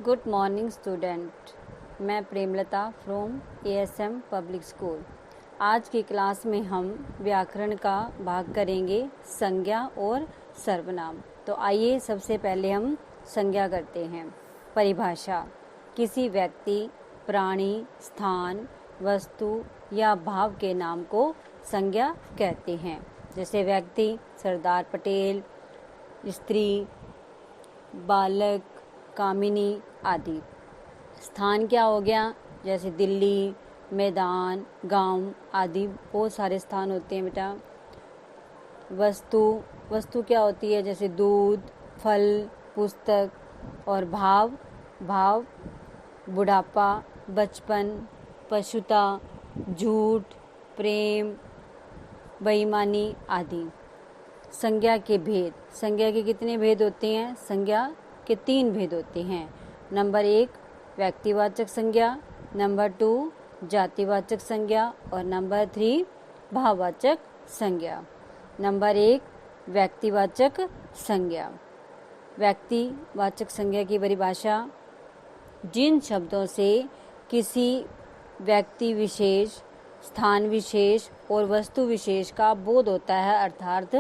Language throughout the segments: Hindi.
गुड मॉर्निंग स्टूडेंट, मैं Premlata from ASM public school. आज की क्लास में हम व्याकरण का भाग करेंगे संज्ञा और सर्वनाम। तो आइए सबसे पहले हम संज्ञा करते हैं। परिभाषा: किसी व्यक्ति, प्राणी, स्थान, वस्तु या भाव के नाम को संज्ञा कहते हैं। जैसे व्यक्ति सरदार पटेल, स्त्री बालक, कामिनी आदि। स्थान क्या हो गया? जैसे दिल्ली, मैदान, गांव आदि बहुत सारे स्थान होते हैं बेटा। वस्तु क्या होती है? जैसे दूध, फल, पुस्तक। और भाव बुढ़ापा, बचपन, पशुता, झूठ, प्रेम, बेईमानी आदि। संज्ञा के भेद: संज्ञा के कितने भेद होते हैं? संज्ञा के 3 भेद होते हैं। नंबर 1 व्यक्तिवाचक संज्ञा, नंबर 2 जातिवाचक संज्ञा और नंबर 3 भाववाचक संज्ञा। नंबर 1 व्यक्तिवाचक संज्ञा। व्यक्तिवाचक संज्ञा की परिभाषा: जिन शब्दों से किसी व्यक्ति विशेष, स्थान विशेष और वस्तु विशेष का बोध होता है, अर्थात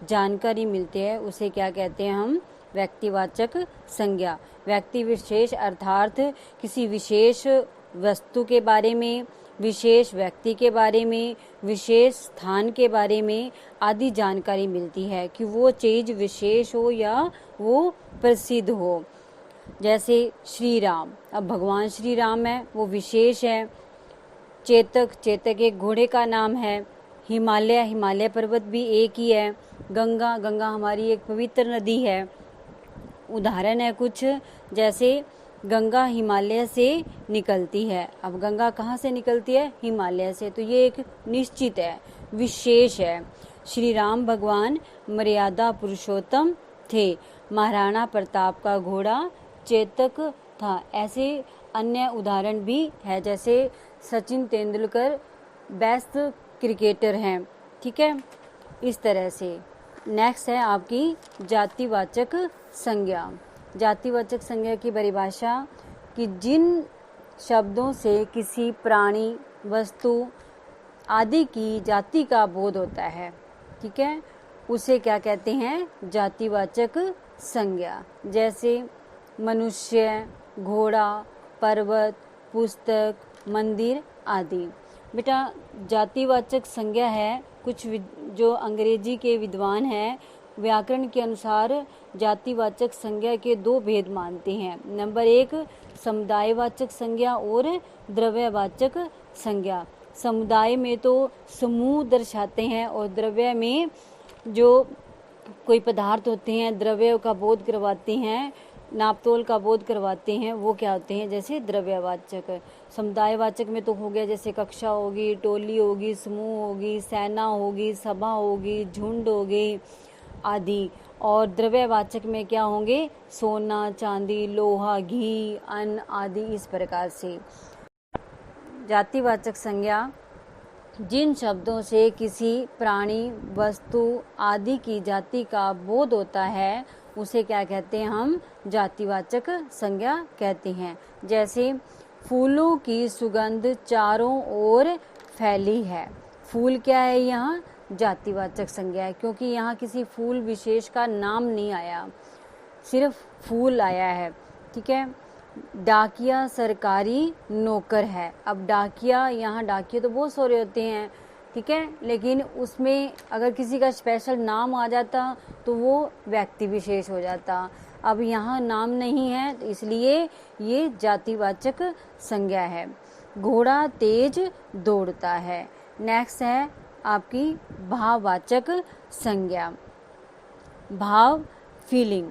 जानकारी मिलती है, उसे क्या कहते हैं हम? व्यक्तिवाचक संज्ञा। व्यक्ति विशेष अर्थात किसी विशेष वस्तु के बारे में, विशेष व्यक्ति के बारे में, विशेष स्थान के बारे में आदि जानकारी मिलती है कि वो चीज विशेष हो या वो प्रसिद्ध हो। जैसे श्री राम, अब भगवान श्री राम है, वो विशेष है। चेतक एक घोड़े का नाम है। हिमालय पर्वत भी एक ही है। गंगा हमारी एक पवित्र नदी है। उदाहरण है कुछ, जैसे गंगा हिमालय से निकलती है। अब गंगा कहाँ से निकलती है? हिमालय से। तो ये एक निश्चित है, विशेष है। श्री राम भगवान मर्यादा पुरुषोत्तम थे। महाराणा प्रताप का घोड़ा चेतक था। ऐसे अन्य उदाहरण भी है, जैसे सचिन तेंदुलकर बेस्ट क्रिकेटर हैं। ठीक है, इस तरह से। नेक्स्ट है आपकी जातिवाचक संज्ञा। जातिवाचक संज्ञा की परिभाषा कि जिन शब्दों से किसी प्राणी, वस्तु आदि की जाति का बोध होता है, ठीक है, उसे क्या कहते हैं? जातिवाचक संज्ञा। जैसे मनुष्य, घोड़ा, पर्वत, पुस्तक, मंदिर आदि। बेटा जातिवाचक संज्ञा है, कुछ जो अंग्रेजी के विद्वान हैं व्याकरण के अनुसार जातिवाचक संज्ञा के 2 भेद मानते हैं। नंबर 1 समुदायवाचक संज्ञा और द्रव्यवाचक संज्ञा। समुदाय में तो समूह दर्शाते हैं और द्रव्य में जो कोई पदार्थ होते हैं, द्रव्य का बोध करवाते हैं, नापतोल का बोध करवाते हैं, वो क्या होते हैं? जैसे द्रव्यवाचक। समुदायवाचक में तो हो गया जैसे कक्षा होगी, टोली होगी, समूह होगी, सेना होगी, सभा होगी, झुंड होगी आदि। और द्रव्यवाचक में क्या होंगे? सोना, चांदी, लोहा, घी, अन्न आदि। इस प्रकार से जातिवाचक संज्ञा: जिन शब्दों से किसी प्राणी, वस्तु आदि की जाति का बोध होता है, उसे क्या कहते हैं हम? जातिवाचक संज्ञा कहते हैं। जैसे फूलों की सुगंध चारों ओर फैली है। फूल क्या है? यहाँ जातिवाचक संज्ञा है, क्योंकि यहाँ किसी फूल विशेष का नाम नहीं आया, सिर्फ फूल आया है। ठीक है। डाकिया सरकारी नौकर है। अब डाकिया, यहाँ डाकिया तो बहुत सारे होते हैं, ठीक है, लेकिन उसमें अगर किसी का स्पेशल नाम आ जाता तो वो व्यक्ति विशेष हो जाता। अब यहाँ नाम नहीं है, तो इसलिए ये जातिवाचक संज्ञा है। घोड़ा तेज दौड़ता है। नेक्स्ट है आपकी भाववाचक संज्ञा। भाव, फीलिंग: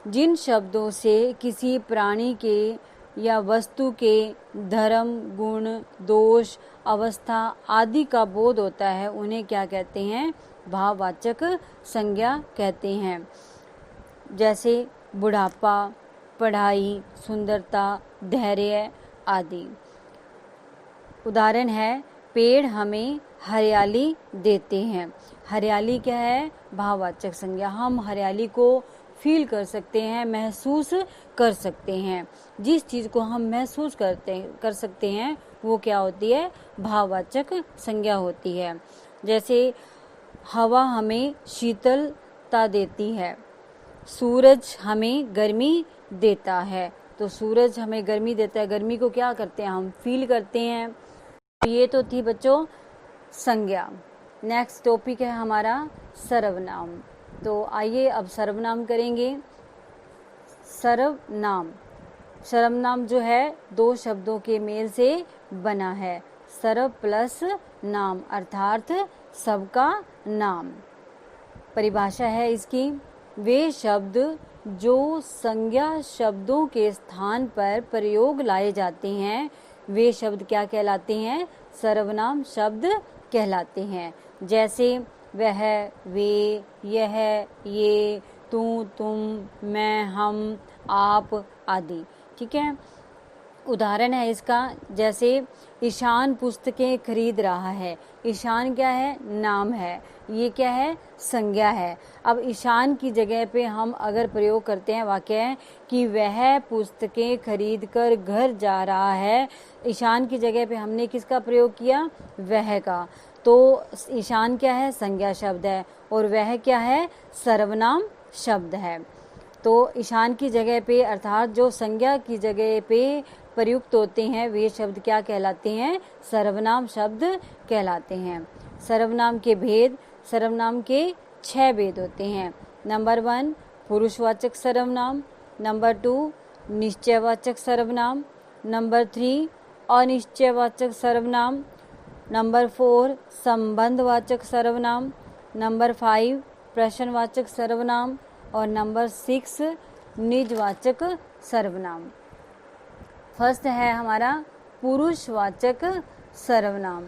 जिन शब्दों से किसी प्राणी के या वस्तु के धर्म, गुण, दोष, अवस्था आदि का बोध होता है, उन्हें क्या कहते हैं? भाववाचक संज्ञा कहते हैं। जैसे बुढ़ापा, पढ़ाई, सुंदरता, धैर्य आदि। उदाहरण है पेड़ हमें हरियाली देते हैं। हरियाली क्या है? भाववाचक संज्ञा। हम हरियाली को फील कर सकते हैं, महसूस कर सकते हैं। जिस चीज़ को हम महसूस कर सकते हैं वो क्या होती है? भाववाचक संज्ञा होती है। जैसे हवा हमें शीतलता देती है, सूरज हमें गर्मी देता है। तो सूरज हमें गर्मी देता है, गर्मी को क्या करते हैं? हम फील करते हैं। ये तो थी बच्चों संज्ञा। नेक्स्ट टॉपिक है हमारा सर्वनाम। तो आइए अब सर्वनाम करेंगे। सर्वनाम, सर्वनाम जो है दो शब्दों के मेल से बना है। सर्व प्लस नाम अर्थात सबका नाम। परिभाषा है इसकी, वे शब्द जो संज्ञा शब्दों के स्थान पर प्रयोग लाए जाते हैं वे शब्द क्या कहलाते हैं? सर्वनाम शब्द कहलाते हैं। जैसे वह, वे, यह, ये, तू, तुम, मैं, हम, आप आदि। ठीक है। उदाहरण है इसका, जैसे ईशान पुस्तकें खरीद रहा है। ईशान क्या है? नाम है। ये क्या है? संज्ञा है। अब ईशान की जगह पे हम अगर प्रयोग करते हैं वाक्य कि वह पुस्तकें खरीद कर घर जा रहा है, ईशान की जगह पे हमने किसका प्रयोग किया? वह का। तो ईशान क्या है? संज्ञा शब्द है और वह क्या है? सर्वनाम शब्द है। तो ईशान की जगह पे अर्थात जो संज्ञा की जगह पे प्रयुक्त होते हैं वे शब्द क्या कहलाते हैं? सर्वनाम शब्द कहलाते हैं। सर्वनाम के भेद, सर्वनाम के 6 भेद होते हैं। नंबर 1 पुरुषवाचक सर्वनाम, नंबर 2 निश्चयवाचक सर्वनाम, नंबर 3 अनिश्चयवाचक सर्वनाम, नंबर 4 संबंधवाचक सर्वनाम, नंबर 5 प्रश्नवाचक सर्वनाम और नंबर 6 निजवाचक सर्वनाम। फर्स्ट है हमारा पुरुषवाचक सर्वनाम।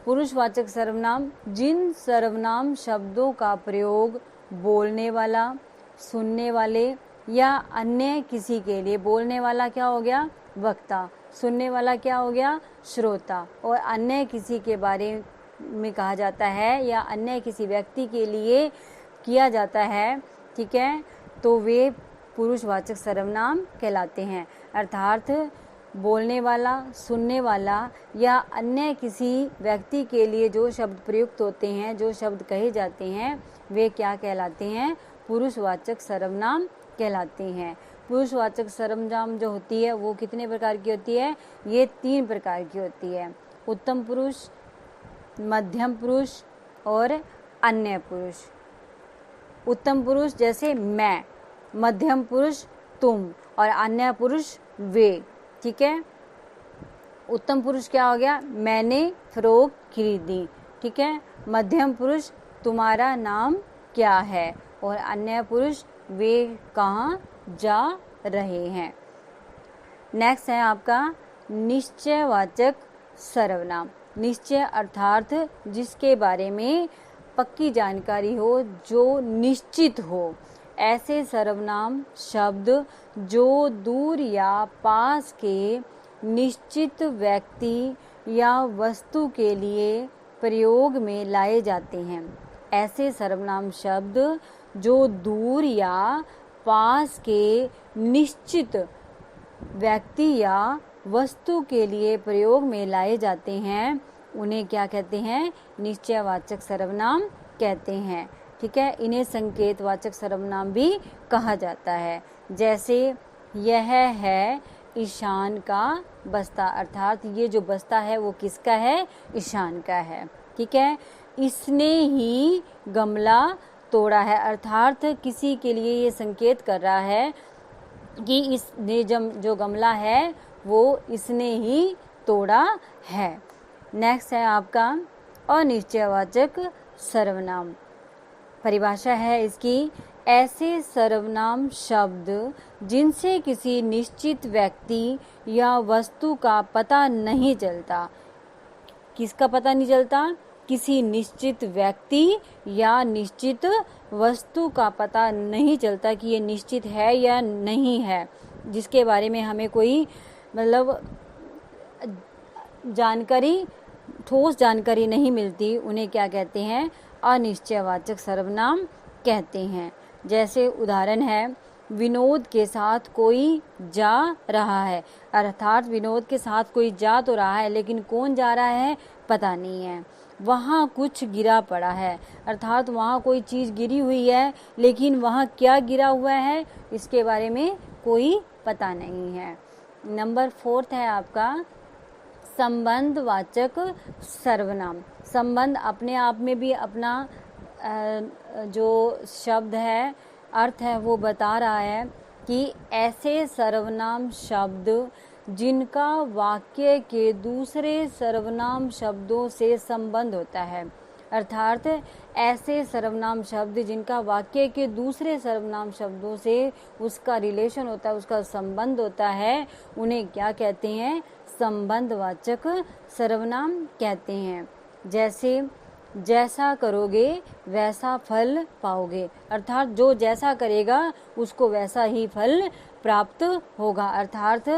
पुरुषवाचक सर्वनाम जिन सर्वनाम शब्दों का प्रयोग बोलने वाला, सुनने वाले या अन्य किसी के लिए, बोलने वाला क्या हो गया? वक्ता, सुनने वाला क्या हो गया? श्रोता, और अन्य किसी के बारे में कहा जाता है या अन्य किसी व्यक्ति के लिए किया जाता है। ठीक है। तो वे पुरुषवाचक सर्वनाम कहलाते हैं। अर्थात बोलने वाला, सुनने वाला या अन्य किसी व्यक्ति के लिए जो शब्द प्रयुक्त होते हैं, जो शब्द कहे जाते हैं वे क्या कहलाते हैं? पुरुषवाचक सर्वनाम कहलाते हैं। पुरुषवाचक सर्वनाम जो होती है वो कितने प्रकार की होती है? ये 3 प्रकार की होती है। उत्तम पुरुष, मध्यम पुरुष और अन्य पुरुष। उत्तम पुरुष जैसे मैं, मध्यम पुरुष तुम और अन्य पुरुष वे। ठीक है। उत्तम पुरुष क्या हो गया? मैंने फ्रॉक खरीदी। ठीक है। मध्यम पुरुष तुम्हारा नाम क्या है और अन्य पुरुष वे कहाँ जा रहे हैं। नेक्स्ट है आपका निश्चयवाचक सर्वनाम। निश्चय अर्थात जिसके बारे में पक्की जानकारी हो, जो निश्चित हो। ऐसे सर्वनाम शब्द जो दूर या पास के निश्चित व्यक्ति या वस्तु के लिए प्रयोग में लाए जाते हैं। ऐसे सर्वनाम शब्द जो दूर या पास के निश्चित व्यक्ति या वस्तु के लिए प्रयोग में लाए जाते हैं उन्हें क्या कहते हैं? निश्चयवाचक सर्वनाम कहते हैं। ठीक है। इन्हें संकेतवाचक सर्वनाम भी कहा जाता है। जैसे यह है ईशान का बस्ता, अर्थात ये जो बस्ता है वो किसका है? ईशान का है। ठीक है। इसने ही गमला तोड़ा है, अर्थात किसी के लिए ये संकेत कर रहा है कि इसने जो गमला है वो इसने ही तोड़ा है। नेक्स्ट है आपका अनिश्चयवाचक सर्वनाम। परिभाषा है इसकी, ऐसे सर्वनाम शब्द जिनसे किसी निश्चित व्यक्ति या वस्तु का पता नहीं चलता। किसका पता नहीं चलता? किसी निश्चित व्यक्ति या निश्चित वस्तु का पता नहीं चलता कि ये निश्चित है या नहीं है, जिसके बारे में हमें कोई मतलब जानकारी, ठोस जानकारी नहीं मिलती, उन्हें क्या कहते हैं? अनिश्चयवाचक सर्वनाम कहते हैं। जैसे उदाहरण है, विनोद के साथ कोई जा रहा है, अर्थात विनोद के साथ कोई जा तो रहा है लेकिन कौन जा रहा है पता नहीं है। वहाँ कुछ गिरा पड़ा है, अर्थात वहाँ कोई चीज़ गिरी हुई है लेकिन वहाँ क्या गिरा हुआ है इसके बारे में कोई पता नहीं है। नंबर 4 है आपका संबंधवाचक सर्वनाम। संबंध अपने आप में भी अपना जो शब्द है, अर्थ है, वो बता रहा है कि ऐसे सर्वनाम शब्द जिनका वाक्य के दूसरे सर्वनाम शब्दों से संबंध होता है, अर्थात ऐसे सर्वनाम शब्द जिनका वाक्य के दूसरे सर्वनाम शब्दों से उसका रिलेशन होता है, उसका संबंध होता है, उन्हें क्या कहते हैं? संबंधवाचक सर्वनाम कहते हैं। जैसे जैसा करोगे वैसा फल पाओगे, अर्थात जो जैसा करेगा उसको वैसा ही फल प्राप्त होगा, अर्थात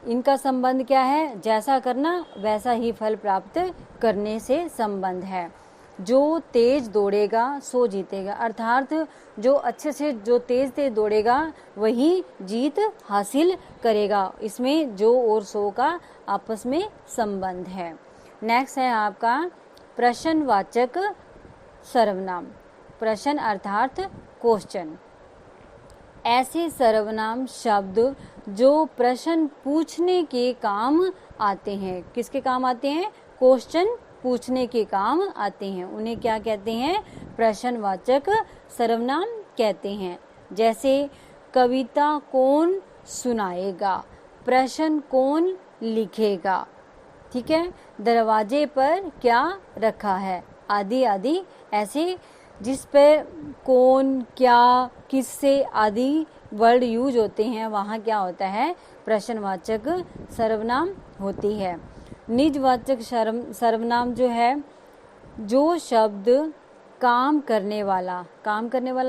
इनका संबंध क्या है? जैसा करना वैसा ही फल प्राप्त करने से संबंध है। जो तेज दौड़ेगा सो जीतेगा, अर्थात जो अच्छे से जो तेज दौड़ेगा वही जीत हासिल करेगा। इसमें जो और सो का आपस में संबंध है। नेक्स्ट है आपका प्रश्नवाचक सर्वनाम। प्रश्न अर्थात क्वेश्चन। ऐसे सर्वनाम शब्द जो प्रश्न पूछने के काम आते हैं। किसके काम आते हैं? क्वेश्चन पूछने के काम आते हैं, उन्हें क्या कहते हैं? प्रश्नवाचक सर्वनाम कहते हैं। जैसे कविता कौन सुनाएगा, प्रश्न कौन लिखेगा, ठीक है, दरवाजे पर क्या रखा है, आदि आदि। ऐसे जिस पे कौन, क्या, किससे आदि वर्ड यूज होते हैं वहाँ क्या होता है? प्रश्नवाचक सर्वनाम होती है। निजवाचक सर्वनाम जो है, जो शब्द काम करने वाला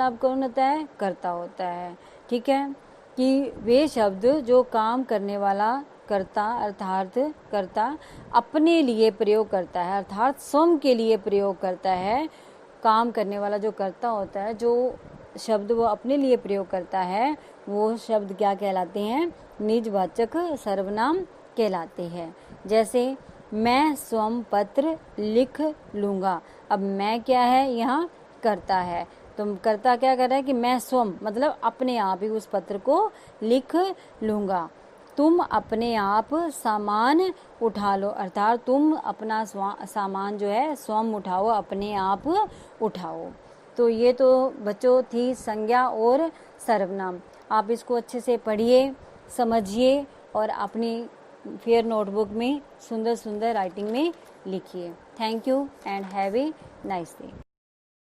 अब कौन होता है? कर्ता होता है, ठीक है, कि वे शब्द जो काम करने वाला कर्ता अर्थात कर्ता अपने लिए प्रयोग करता है, अर्थात स्वयं के लिए प्रयोग करता है। काम करने वाला जो कर्ता होता है, जो शब्द वो अपने लिए प्रयोग करता है, वो शब्द क्या कहलाते हैं? निजवाचक सर्वनाम कहलाते हैं। जैसे मैं स्वयं पत्र लिख लूँगा। अब मैं क्या है? यहाँ कर्ता है, तो कर्ता क्या कर रहा है कि मैं स्वयं मतलब अपने आप ही उस पत्र को लिख लूँगा। तुम अपने आप सामान उठा लो, अर्थात तुम अपना सामान जो है स्वयं उठाओ, अपने आप उठाओ। तो ये तो बच्चों थी संज्ञा और सर्वनाम। आप इसको अच्छे से पढ़िए, समझिए और अपनी फेयर नोटबुक में सुंदर सुंदर राइटिंग में लिखिए। Thank you and have a nice day.